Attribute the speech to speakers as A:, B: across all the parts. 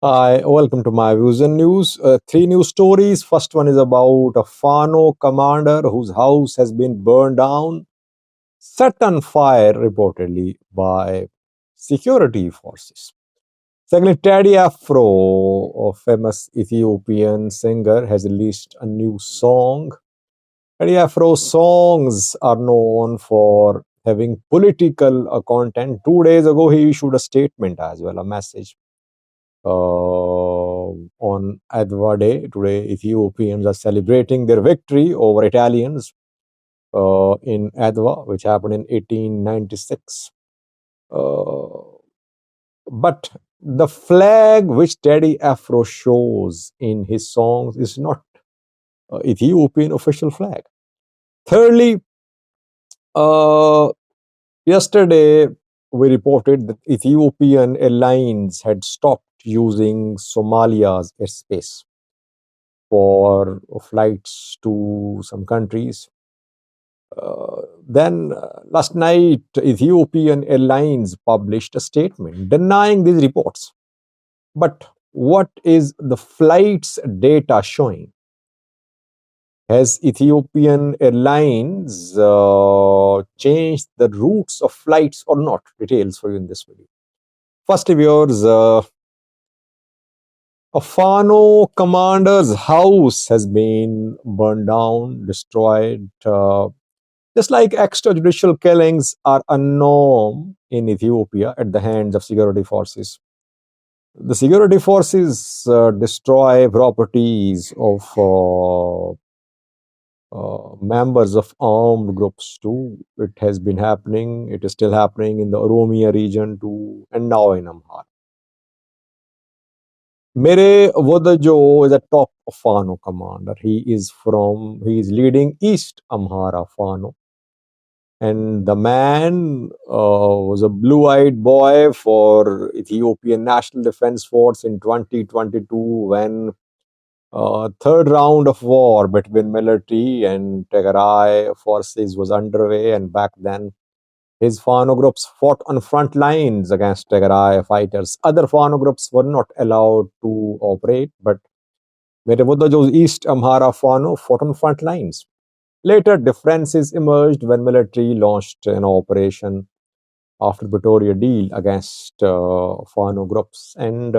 A: Hi, welcome to my views and news. Three news stories. First one is about a Fano commander whose house has been burned down, set on fire reportedly by security forces. Secondly, Teddy Afro, a famous Ethiopian singer, has released a new song. Teddy Afro's songs are known for having political content. 2 days ago, he issued a statement as well, a message on Adwa Day. Today, Ethiopians are celebrating their victory over Italians in Adwa, which happened in 1896. Uh, but the flag which Teddy Afro shows in his songs is not Ethiopian official flag. Thirdly, uh, yesterday we reported that Ethiopian Airlines had stopped using Somalia's airspace for flights to some countries. Then last night, Ethiopian Airlines published a statement denying these reports. But what is the flight's data showing? Has Ethiopian Airlines changed the routes of flights or not? Details for you in this video. First, viewers, a Fano commander's house has been burned down, destroyed. Just like extrajudicial killings are a norm in Ethiopia at the hands of security forces, the security forces destroy properties of members of armed groups too. It has been happening, it is still happening in the Oromia region too, and now in Amhara. Mere Wodajo is a top Fano commander. He is leading East Amhara Fano. And the man was a blue-eyed boy for Ethiopian National Defense Force in 2022 when third round of war between military and Tigray forces was underway. And back then, his Fano groups fought on front lines against Tigray fighters. Other Fano groups were not allowed to operate, but Merevodajo's East Amhara Fano fought on front lines. Later, differences emerged when military launched an operation after the Pretoria deal against Fano groups. And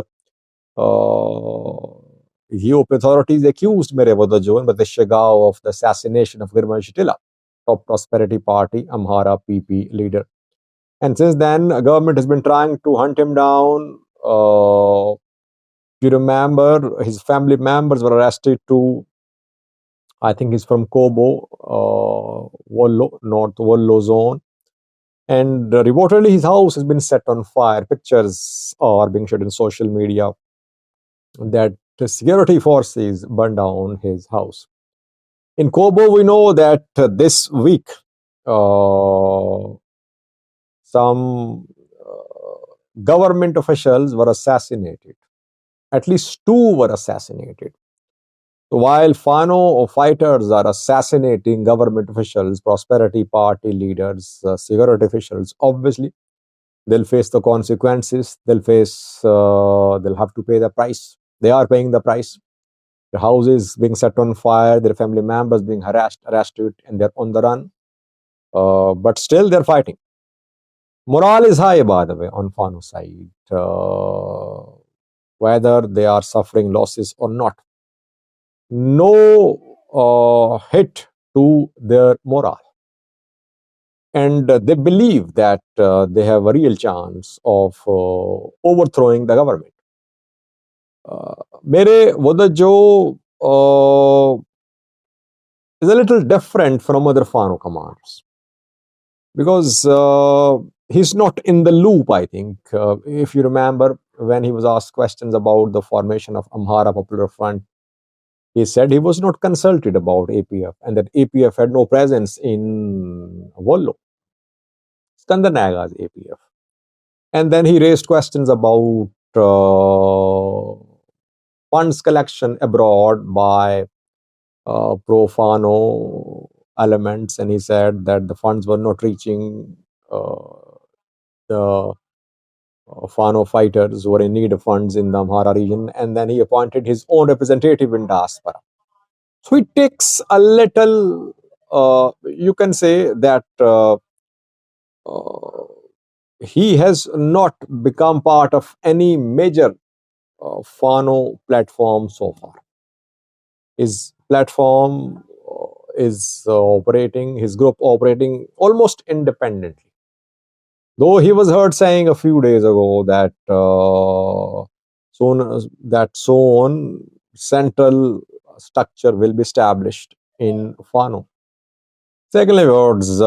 A: Ethiopian authorities accused Merevodajo and Shagao of the assassination of Girma Shitila, top Prosperity Party, Amhara PP leader. And since then, the government has been trying to hunt him down. If you remember, his family members were arrested too. I think he's from Kobo, Wollo, North Wollo zone. And reportedly, his house has been set on fire. Pictures are being shared in social media that the security forces burned down his house. In Kobo, we know that this week, some government officials were assassinated. At least two were assassinated. While Fano fighters are assassinating government officials, Prosperity Party leaders, security officials, obviously they'll face the consequences. They'll have to pay the price. They are paying the price. Their houses being set on fire, their family members being arrested, and they're on the run. But still, they're fighting. Morale is high, by the way, on Fano side, whether they are suffering losses or not. No hit to their morale. And they believe that they have a real chance of overthrowing the government. Mere Wodajo is a little different from other Fano commanders because he's not in the loop, I think. If you remember, when he was asked questions about the formation of Amhara Popular Front, he said he was not consulted about APF and that APF had no presence in Wollo. Skandanaga's APF. And then he raised questions about funds collection abroad by pro-Fano elements. And he said that the funds were not reaching the Fano fighters who were in need of funds in the Amhara region, and then he appointed his own representative in diaspora. So it takes a little, you can say that uh, he has not become part of any major Fano platform so far. His platform is operating, his group operating almost independently. Though he was heard saying a few days ago that soon central structure will be established in Fano. Secondly, words,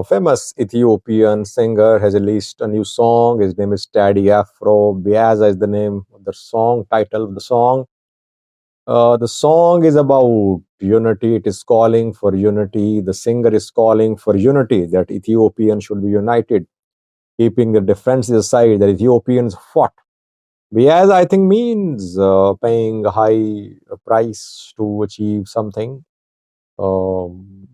A: famous Ethiopian singer has released a new song. His name is Taddy Afro Bieza is the name of the song, title of the song. The song is about unity. It is calling for unity. The singer is calling for unity, that Ethiopians should be united, keeping the differences aside, that Ethiopians fought. Biaz, I think, means paying a high price to achieve something. Um,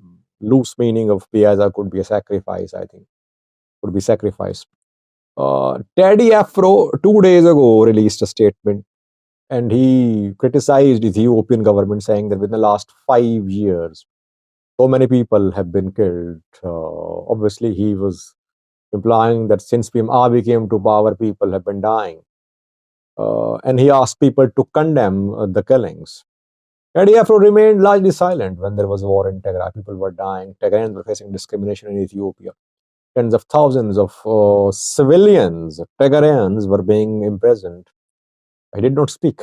A: Loose meaning of Biaza could be a sacrifice, I think, could be sacrificed. Teddy Afro 2 days ago released a statement and he criticized Ethiopian government, saying that within the last 5 years, so many people have been killed. Obviously, he was implying that since PMR came to power, people have been dying. And he asked people to condemn the killings. Teddy Afro remained largely silent when there was a war in Tigray. People were dying. Tigrayans were facing discrimination in Ethiopia. Tens of thousands of civilians, Tigrayans, were being imprisoned. He did not speak.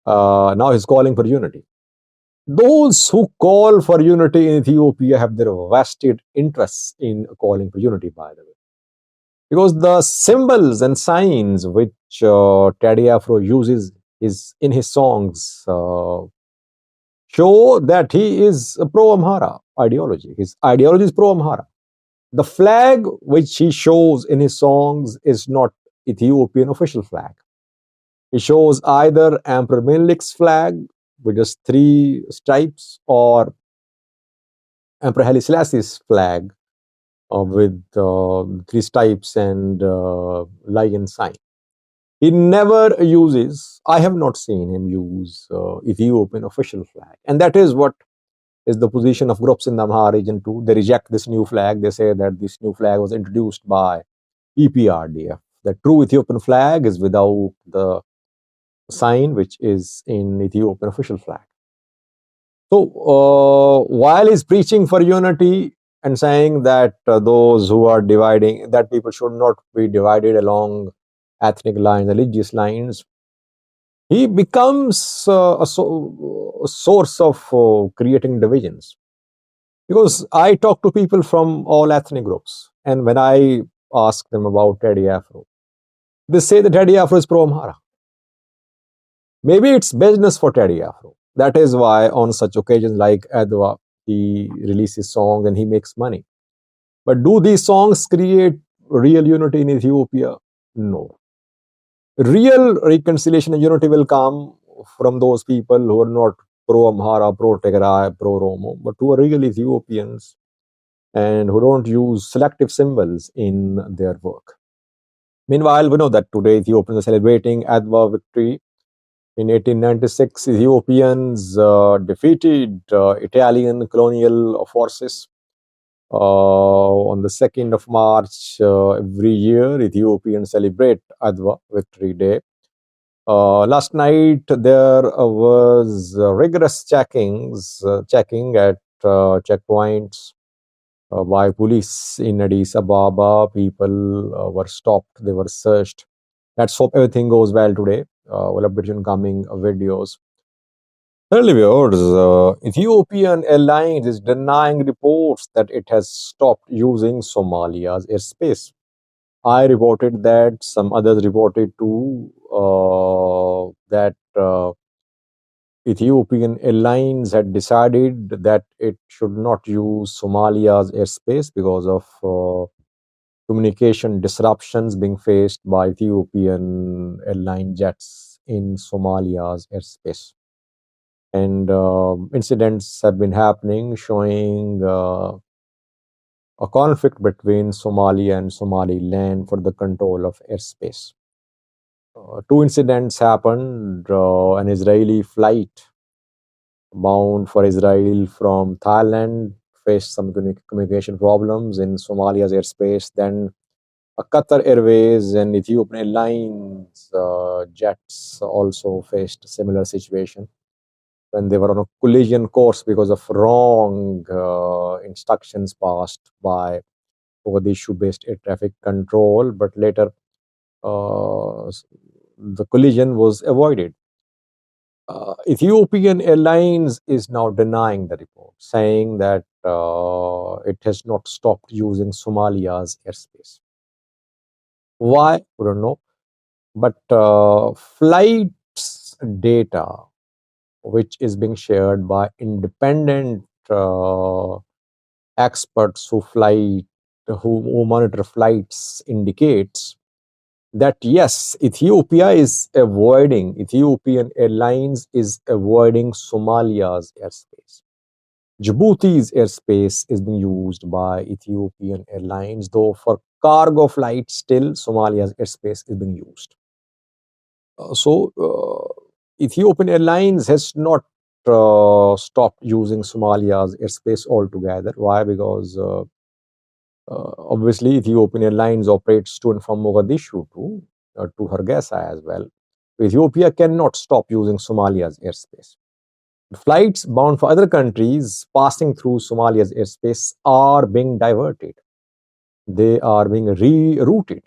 A: Now he's calling for unity. Those who call for unity in Ethiopia have their vested interests in calling for unity, by the way. Because the symbols and signs which Teddy Afro uses in his songs show that he is a pro-Amhara ideology. His ideology is pro-Amhara. The flag which he shows in his songs is not Ethiopian official flag. He shows either Emperor Minilik's flag with just three stripes, or Emperor Haile Selassie's flag with three stripes and lion sign. He never uses, I have not seen him use Ethiopian official flag. And that is what is the position of groups in the Amhara region too. They reject this new flag. They say that this new flag was introduced by EPRDF. The true Ethiopian flag is without the sign which is in Ethiopian official flag. So while he's preaching for unity and saying that those who are dividing, that people should not be divided along ethnic lines, religious lines, he becomes a source of creating divisions. Because I talk to people from all ethnic groups, and when I ask them about Teddy Afro, they say that Teddy Afro is pro-Amhara. Maybe it's business for Teddy Afro. That is why on such occasions like Adwa, he releases songs and he makes money. But do these songs create real unity in Ethiopia? No. Real reconciliation and unity will come from those people who are not pro-Amhara, pro-Tigray, pro-Romo, but who are real Ethiopians and who don't use selective symbols in their work. Meanwhile, we know that today Ethiopians are celebrating Adwa victory. In 1896, Ethiopians defeated Italian colonial forces. On the 2nd of March every year, Ethiopians celebrate Adwa Victory Day. Last night, there was rigorous checking at checkpoints by police in Addis Ababa. People were stopped, they were searched. Let's hope everything goes well today. We'll update you in coming videos. Early viewers, Ethiopian Airlines is denying reports that it has stopped using Somalia's airspace. I reported that, some others reported too, that Ethiopian Airlines had decided that it should not use Somalia's airspace because of communication disruptions being faced by Ethiopian airline jets in Somalia's airspace. And incidents have been happening showing a conflict between Somalia and Somaliland for the control of airspace. Two incidents happened. An Israeli flight bound for Israel from Thailand faced some communication problems in Somalia's airspace. Then Qatar Airways and Ethiopian Airlines jets also faced a similar situation when they were on a collision course because of wrong instructions passed by Mogadishu-based air traffic control. But later, the collision was avoided. Ethiopian Airlines is now denying the report, saying that it has not stopped using Somalia's airspace. Why? We don't know. But flights data, which is being shared by independent experts who monitor flights, indicates that yes, Ethiopian Airlines is avoiding Somalia's airspace. Djibouti's airspace is being used by Ethiopian Airlines, though for cargo flights, still Somalia's airspace is being used. Ethiopian Airlines has not stopped using Somalia's airspace altogether. Why? Because obviously Ethiopian Airlines operates to and from Mogadishu to Hargeisa as well. Ethiopia cannot stop using Somalia's airspace. Flights bound for other countries passing through Somalia's airspace are being diverted. They are being rerouted.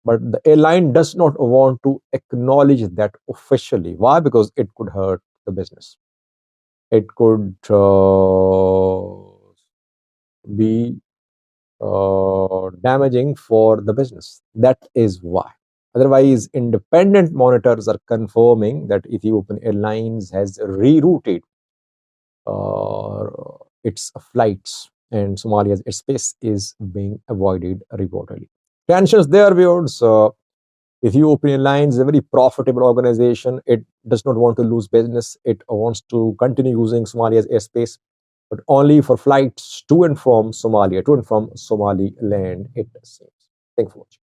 A: But the airline does not want to acknowledge that officially. Why? Because it could hurt the business. It could be damaging for the business. That is why. Otherwise, independent monitors are confirming that Ethiopian Airlines has rerouted its flights and Somalia's airspace is being avoided reportedly. Tensions there, viewers. Ethiopian Airlines is a very profitable organization. It does not want to lose business. It wants to continue using Somalia's airspace, but only for flights to and from Somalia, to and from Somaliland, it seems. Thanks for watching.